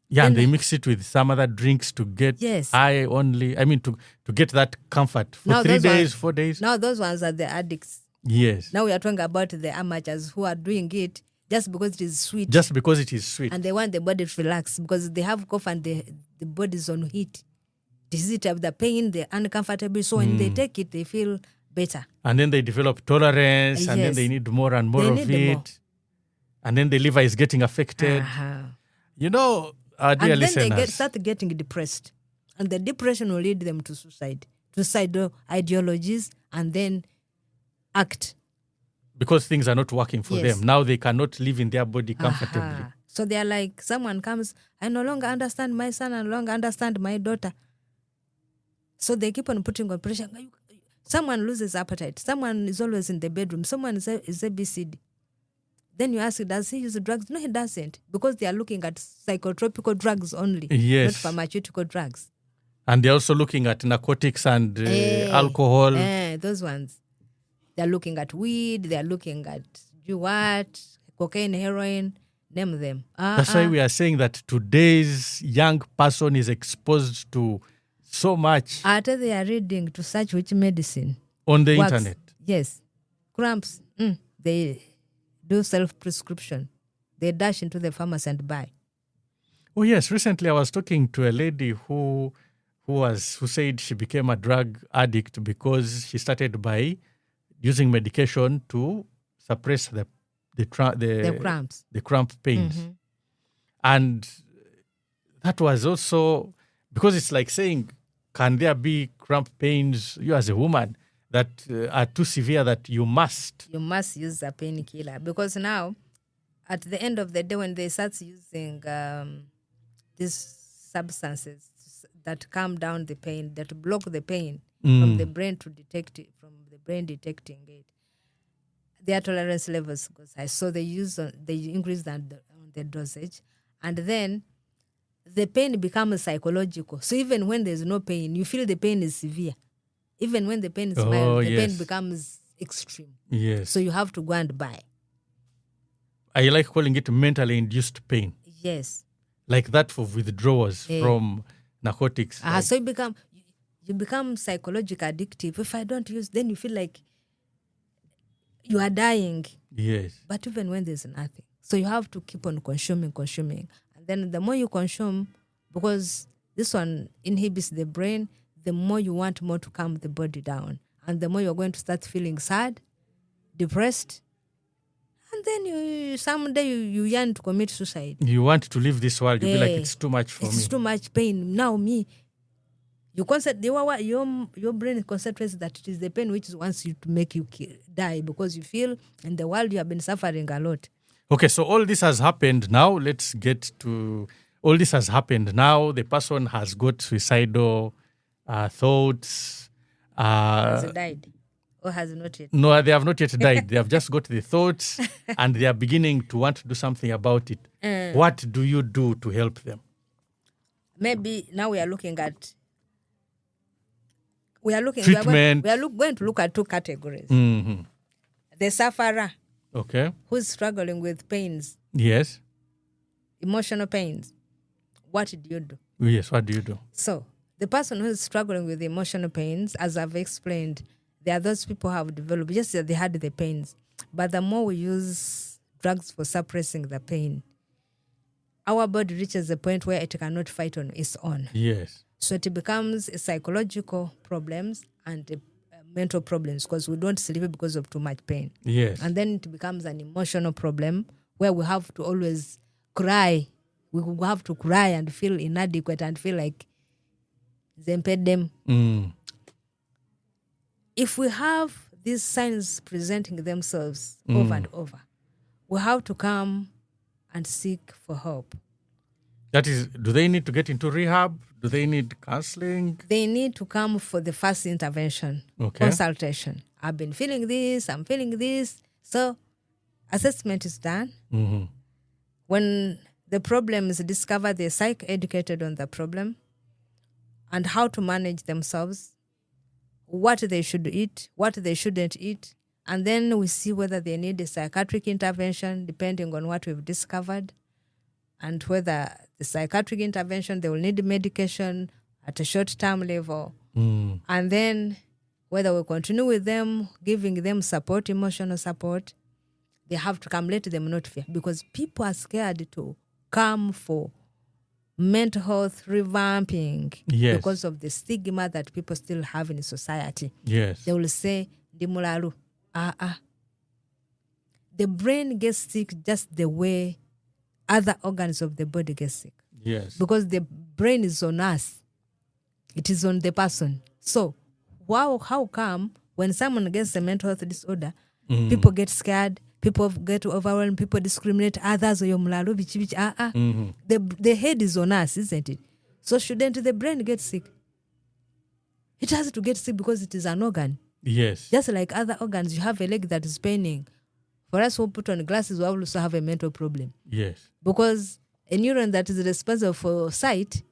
Yeah, and they mix it with some other drinks to get high only. I mean, to get that comfort for now 3 days, 4 days. Now those ones are the addicts. Yes. Now we are talking about the amateurs who are doing it just because it is sweet. Just because it is sweet. And they want the body to relax because they have cough and the body is on heat. The heat of the pain, they're uncomfortable. So when they take it, they feel better. And then they develop tolerance, and then they need more and more of it. More. And then the liver is getting affected. Our dear listeners. And then they start getting depressed. And the depression will lead them to suicide, suicidal ideologies, and then act. Because things are not working for them. Now they cannot live in their body comfortably. So they are like, someone comes, I no longer understand my son, I no longer understand my daughter. So they keep on putting on pressure. Someone loses appetite. Someone is always in the bedroom. Someone is ABCD. Then you ask, does he use drugs? No, he doesn't. Because they are looking at psychotropical drugs only, not pharmaceutical drugs. And they're also looking at narcotics and alcohol. Those ones. They're looking at weed. They're looking at cocaine, heroin, name them. That's why we are saying that today's young person is exposed to so much. After they are reading to search which medicine. On the internet. Yes. Cramps. They do self-prescription. They dash into the pharmacy and buy. Oh yes, recently I was talking to a lady who said she became a drug addict because she started by using medication to suppress the cramps, the cramp pains, and that was also because it's like saying, can there be cramp pains? You as a woman that are too severe that you must use a painkiller, because now at the end of the day when they start using these substances that calm down the pain, that block the pain from the brain to detect it, from the brain detecting it, their tolerance levels goes high. So they increase the dosage, and then the pain becomes psychological. So even when there's no pain, you feel the pain is severe. Even when the pain is mild, the pain becomes extreme. Yes. So you have to go and buy. I like calling it mentally induced pain. Yes. Like that for withdrawals from narcotics. So you become psychologically addictive. If I don't use, then you feel like you are dying. Yes. But even when there's nothing. So you have to keep on consuming. And then the more you consume, because this one inhibits the brain, the more you want more to calm the body down. And the more you're going to start feeling sad, depressed. And then someday you yearn to commit suicide. You want to leave this world. You be like, it's too much for me. It's too much pain. Now your brain concentrates that it is the pain which wants you to make you die, because you feel in the world you have been suffering a lot. Okay, so all this has happened now. Let's get to all this has happened now. The person has got suicidal thoughts. Has it died? Or has it not yet? No, they have not yet died. They have just got the thoughts and they are beginning to want to do something about it. What do you do to help them? Maybe now we are looking at treatment. We are going to look at two categories. Mm-hmm. The sufferer, who's struggling with pains. Yes. Emotional pains. What do you do? Yes, what do you do? So, the person who is struggling with emotional pains, as I've explained, there are those people who have developed, just that they had the pains. But the more we use drugs for suppressing the pain, our body reaches a point where it cannot fight on its own. Yes. So it becomes psychological problems and mental problems, because we don't sleep because of too much pain. Yes. And then it becomes an emotional problem where we have to always cry. We have to cry and feel inadequate and feel like them. If we have these signs presenting themselves over and over, we have to come and seek for help. That is, do they need to get into rehab? Do they need counseling? They need to come for the first intervention, consultation. I've been feeling this, I'm feeling this. So assessment is done. Mm-hmm. When the problem is discovered, they're psych-educated on the problem and how to manage themselves, what they should eat, what they shouldn't eat. And then we see whether they need a psychiatric intervention, depending on what we've discovered, and whether the psychiatric intervention, they will need medication at a short-term level. And then whether we continue with them, giving them support, emotional support, they have to come, let them not fear, because people are scared to come for mental health revamping because of the stigma that people still have in society. Yes. They will say, Dimulalu, The brain gets sick just the way other organs of the body get sick. Yes. Because the brain is on us. It is on the person. So how come when someone gets a mental health disorder, people get scared, people get overwhelmed, people discriminate others? The head is on us, isn't it? So shouldn't the brain get sick? It has to get sick because it is an organ. Yes. Just like other organs, you have a leg that is paining. For us who put on glasses, we also have a mental problem. Yes. Because a neuron that is responsible for sight,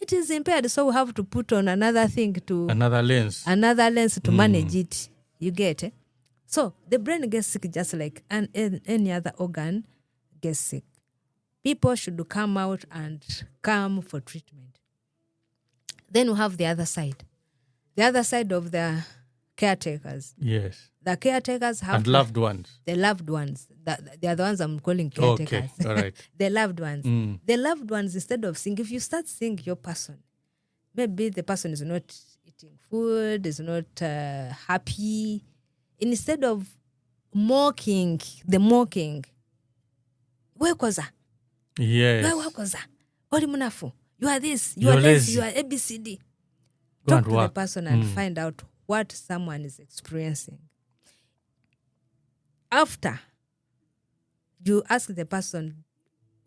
it is impaired. So we have to put on another thing Another lens to manage it. You get it? So the brain gets sick just like any other organ gets sick. People should come out and come for treatment. Then we have the other side. The other side of the caretakers. Yes. The caretakers have... And loved ones. The loved ones. They are the ones I'm calling caretakers. Okay, all right. The loved ones. The loved ones, instead of seeing, if you start seeing your person, maybe the person is not eating food, is not happy. Instead of mocking, wekoza. Yes. Wekoza. Oli munafu. You are this, you are lazy, you are ABCD. Talk to the person and find out what someone is experiencing. After you ask the person,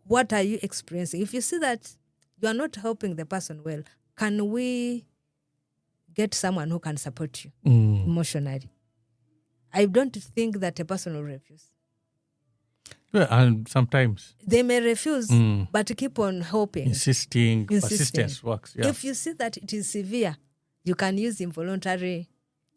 what are you experiencing? If you see that you are not helping the person well, can we get someone who can support you emotionally? I don't think that a person will refuse. Yeah, and sometimes they may refuse, but keep on hoping. Insisting. Persistence works. Yeah. If you see that it is severe, you can use involuntary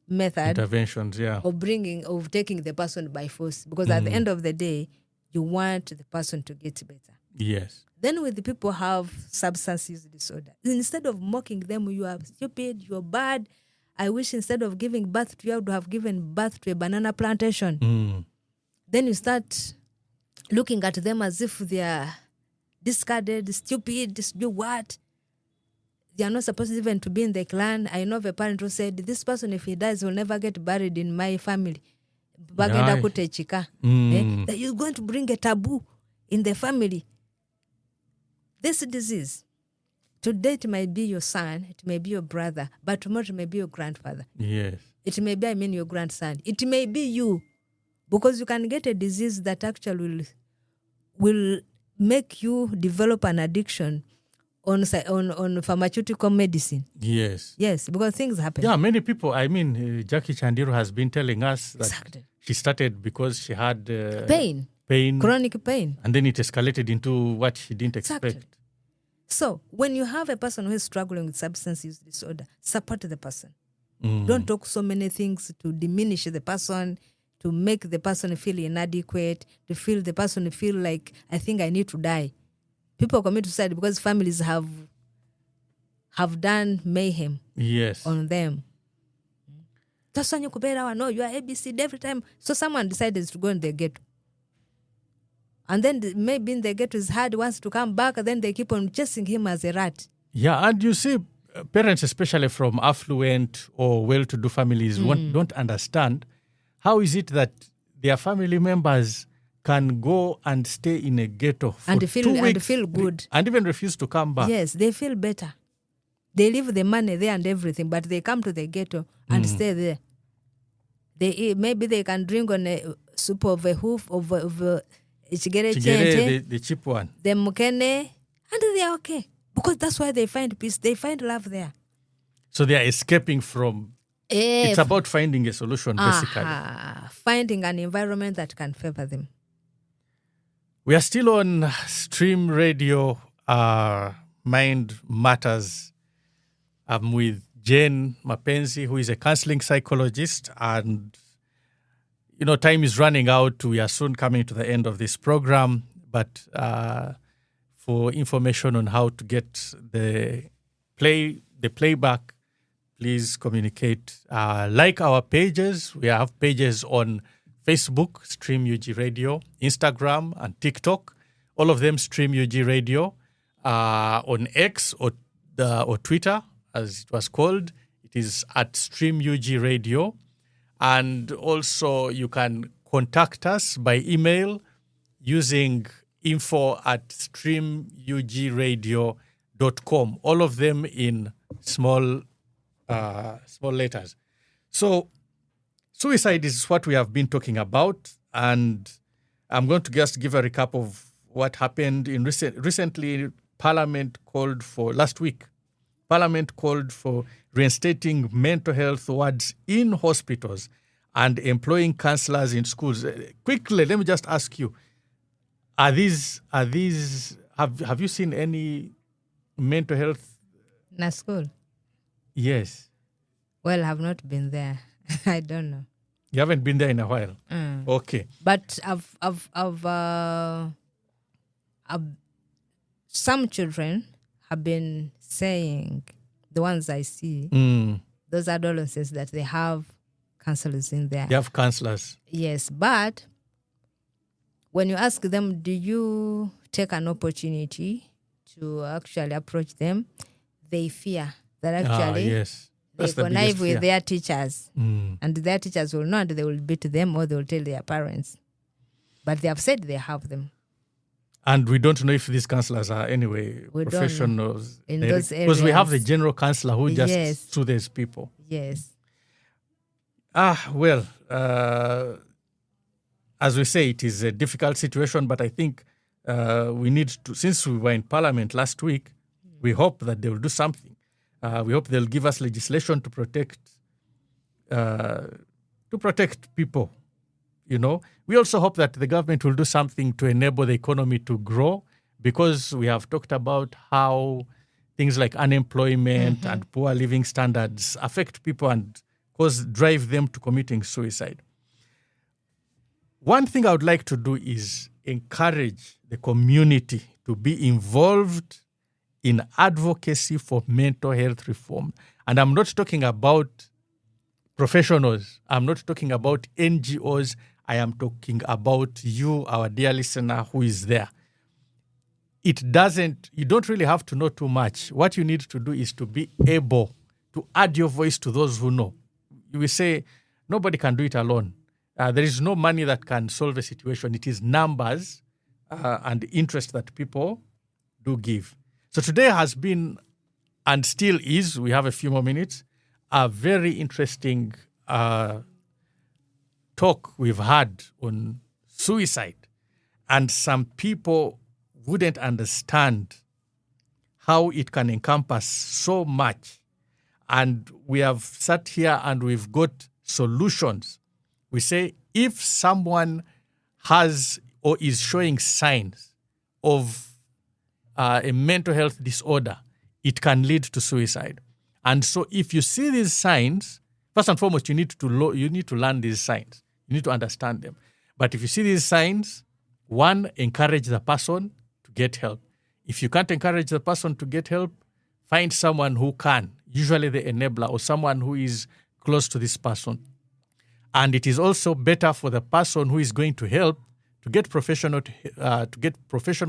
method interventions, of taking the person by force, because at the end of the day, you want the person to get better. Yes. Then with the people who have substance use disorder, instead of mocking them, you are stupid, you're bad. I wish instead of giving birth to you, I would have given birth to a banana plantation. Then you start looking at them as if they are discarded, stupid, do what? They are not supposed even to be in the clan. I know of a parent who said, this person, if he dies, will never get buried in my family. That you're going to bring a taboo in the family. This disease, today it might be your son, it may be your brother, but tomorrow it may be your grandfather. Yes. It may be, your grandson. It may be you. Because you can get a disease that actually will make you develop an addiction on pharmaceutical medicine. Yes. Yes, because things happen. Yeah, many people, Jackie Chandiru has been telling us that she started because she had pain, chronic pain. And then it escalated into what she didn't expect. So when you have a person who is struggling with substance use disorder, support the person. Don't talk so many things to diminish the person, to make the person feel inadequate, to feel the person feel like, I think I need to die. People commit suicide because families have done mayhem on them. That's when you no, you are ABC every time. So someone decided to go in the ghetto. And then maybe in the ghetto is hard, wants to come back, and then they keep on chasing him as a rat. Yeah, and you see, parents, especially from affluent or well-to-do families, don't understand how is it that their family members can go and stay in a ghetto for 2 weeks and feel good and even refuse to come back. Yes, they feel better. They leave the money there and everything, but they come to the ghetto and stay there. They eat, maybe they can drink on a soup of a hoof of chigere, the cheap one. The mukene, and they are okay. Because that's why they find peace. They find love there. So they are escaping from... it's about finding a solution, basically. Finding an environment that can favor them. We are still on Stream Radio, Mind Matters. I'm with Jane Mapenzi, who is a counseling psychologist. And, time is running out. We are soon coming to the end of this program. But for information on how to get the playback, please communicate. Like our pages. We have pages on Facebook, Stream UG Radio, Instagram and TikTok. All of them Stream UG Radio. On X or Twitter, as it was called, it is at Stream UG Radio. And also you can contact us by email using info@streamugradio.com. All of them in small letters. So suicide is what we have been talking about, and I'm going to just give a recap of what happened in recently. Parliament called for last week Parliament called for reinstating mental health wards in hospitals and employing counselors in schools. Quickly, let me just ask you: have you seen any mental health? In a school? Yes. Well, I've not been there. I don't know. You haven't been there in a while. Okay. But some children have been saying, the ones I see, those adolescents, that they have counselors in there. They have counselors. Yes, but when you ask them, do you take an opportunity to actually approach them, they fear that actually yes. they connive with their teachers. And their teachers will know, and they will beat them, or they will tell their parents. But they have said they have them. And we don't know if these counselors are anyway professionals in those areas. Because we have the general counselor who just Yes. soothes people. Yes. Well, as we say, it is a difficult situation, but I think we need to, since we were in Parliament last week, we hope that they will do something. We hope they'll give us legislation to protect people. You know, we also hope that the government will do something to enable the economy to grow, because we have talked about how things like unemployment and poor living standards affect people and drive them to committing suicide. One thing I would like to do is encourage the community to be involved in advocacy for mental health reform. And I'm not talking about professionals. I'm not talking about NGOs. I am talking about you, our dear listener, who is there. You don't really have to know too much. What you need to do is to be able to add your voice to those who know. You will say, nobody can do it alone. There is no money that can solve a situation. It is numbers and interest that people do give. So today has been, and still is, we have a few more minutes, a very interesting talk we've had on suicide. And some people wouldn't understand how it can encompass so much. And we have sat here and we've got solutions. We say if someone has or is showing signs of a mental health disorder, it can lead to suicide. And so if you see these signs, first and foremost, you need to learn these signs. You need to understand them. But if you see these signs, one, encourage the person to get help. If you can't encourage the person to get help, find someone who can, usually the enabler or someone who is close to this person. And it is also better for the person who is going to help to get professional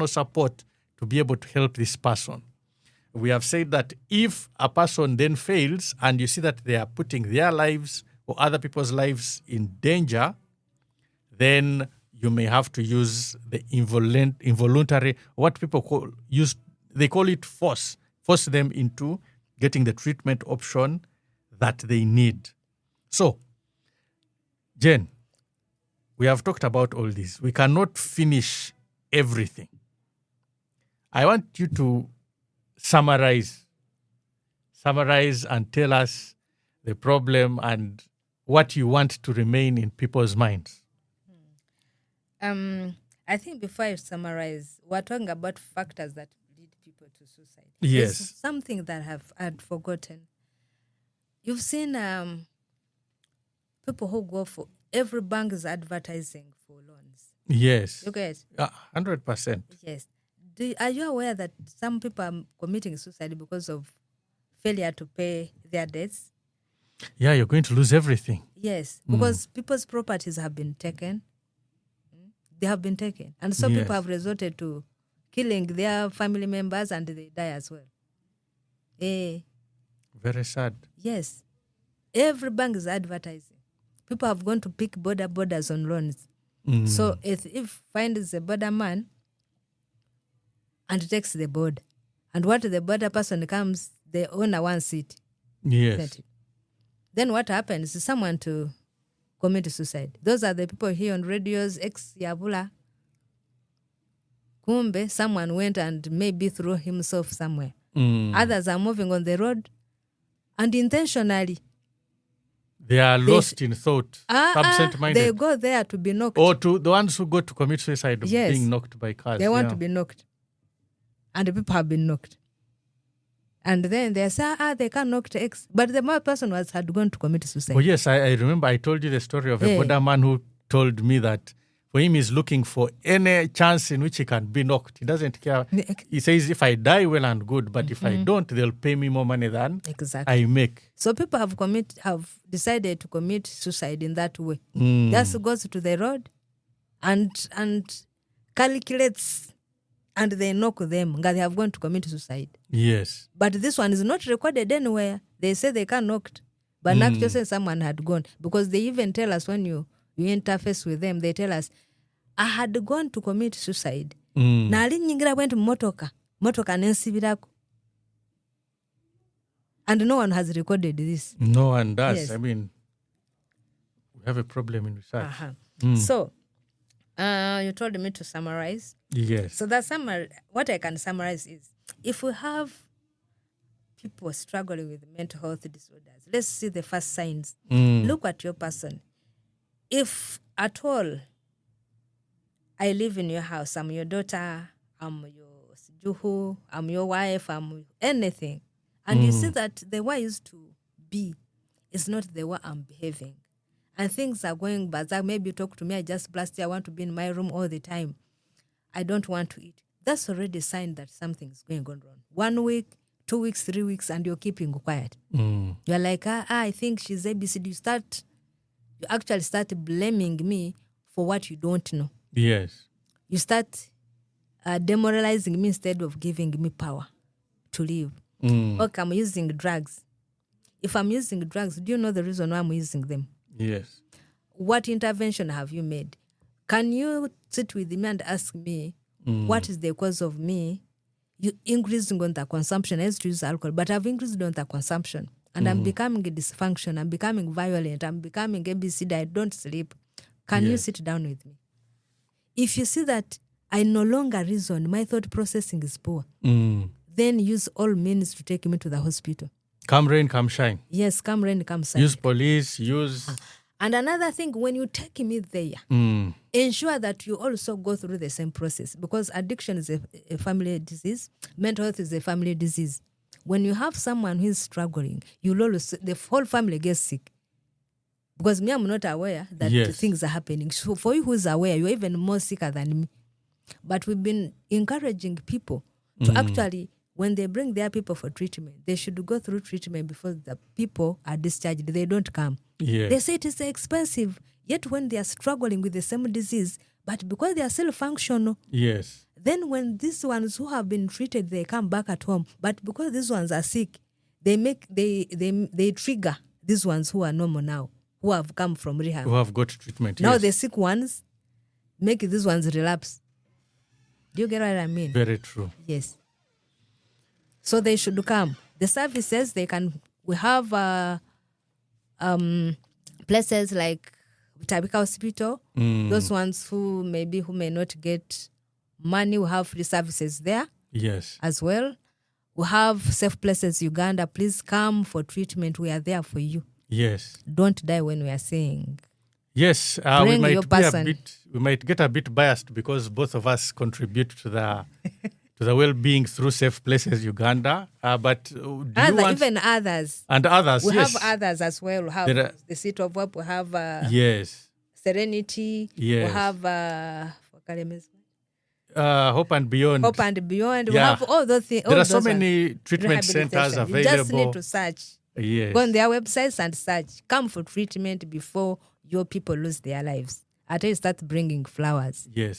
support to be able to help this person. We have said that if a person then fails and you see that they are putting their lives or other people's lives in danger, then you may have to use the involuntary, what people call it force them into getting the treatment option that they need. So, Jen, we have talked about all this. We cannot finish everything. I want you to summarize and tell us the problem and what you want to remain in people's minds. I think before I summarize, we're talking about factors that lead people to suicide. Yes. There's something that I'd forgotten. You've seen people who go for, every bank is advertising for loans. Yes. You get 100%. Yes. Are you aware that some people are committing suicide because of failure to pay their debts? Yeah, you're going to lose everything. Yes, because people's properties have been taken. They have been taken. And so Yes. people have resorted to killing their family members and they die as well. Very sad. Yes. Every bank is advertising. People have gone to pick borders on loans. So if finds a border man and takes the board, and what the border person comes, the owner wants it. Yes. Then what happens is someone to commit suicide. Those are the people here on radios, ex-Yabula. Kumbe, someone went and maybe threw himself somewhere. Others are moving on the road and intentionally. They are lost in thought, absent-minded. They go there to be knocked. Or to the ones who go to commit suicide, Yes. being knocked by cars. They want to be knocked. And the people have been knocked. And then they say, they can't knock the X. But the more person had gone to commit suicide. Oh, yes, I remember I told you the story of a border man who told me that for him he's looking for any chance in which he can be knocked. He doesn't care. He says, if I die, well and good. But if I don't, they'll pay me more money than I make. So people have decided to commit suicide in that way. Just goes to the road and calculates, and they knock them. They have gone to commit suicide. Yes. But this one is not recorded anywhere. They say they can't knocked. But actually someone had gone. Because they even tell us when you interface with them, they tell us, I had gone to commit suicide. Nali nyingira went motoka nensibirako. And no one has recorded this. No one does. Yes. I mean, we have a problem in research. So, you told me to summarize. Yes. So that what I can summarize is, if we have people struggling with mental health disorders, let's see the first signs. Look at your person. If at all I live in your house, I'm your daughter, I'm your juhu, I'm your wife, I'm anything, and you see that the way I used to be is not the way I'm behaving, and things are going bad. Maybe you talk to me, I just blast you, I want to be in my room all the time, I don't want to eat. That's already a sign that something's going on wrong. 1 week, 2 weeks, 3 weeks, and you're keeping quiet. You're like, I think she's ABCD. You actually start blaming me for what you don't know. Yes. You start demoralizing me instead of giving me power to live. Okay, I'm using drugs. If I'm using drugs, do you know the reason why I'm using them? Yes. What intervention have you made? Can you sit with me and ask me what is the cause of me you increasing on the consumption? I used to use alcohol, but I've increased on the consumption. And I'm becoming a dysfunction. I'm becoming violent. I'm becoming ABCD. I don't sleep. Can you sit down with me? If you see that I no longer reason, my thought processing is poor, then use all means to take me to the hospital. Come rain, come shine. Yes, come rain, come shine. Use police, use... And another thing, when you take me there, ensure that you also go through the same process, because addiction is a family disease. Mental health is a family disease. When you have someone who is struggling, the whole family gets sick. Because me, I'm not aware that things are happening. So for you who is aware, you're even more sicker than me. But we've been encouraging people to actually, when they bring their people for treatment, they should go through treatment before the people are discharged. They don't come. Yes. They say it is expensive. Yet when they are struggling with the same disease, but because they are still functional, yes, then when these ones who have been treated, they come back at home. But because these ones are sick, they trigger these ones who are normal now, who have come from rehab, who have got treatment. Now yes. the sick ones make these ones relapse. Do you get what I mean? Very true. Yes. So they should come. The services we have places like Tabika Hospital. Those ones who may not get money, we have free services there. Yes. As well. We have safe places, Uganda. Please come for treatment. We are there for you. Yes. Don't die when we are saying. Yes. We might get a bit biased because both of us contribute to the well-being through Safe Places Uganda. But even others. And others, we have others as well. We have the Seat of Hope. We have yes. Serenity. Yes. We have Hope and Beyond. Hope and Beyond. Yeah. We have all those things. There are so many treatment centers available. You just need to search. Yes. Go on their websites and search. Come for treatment before your people lose their lives. Until you start bringing flowers. Yes.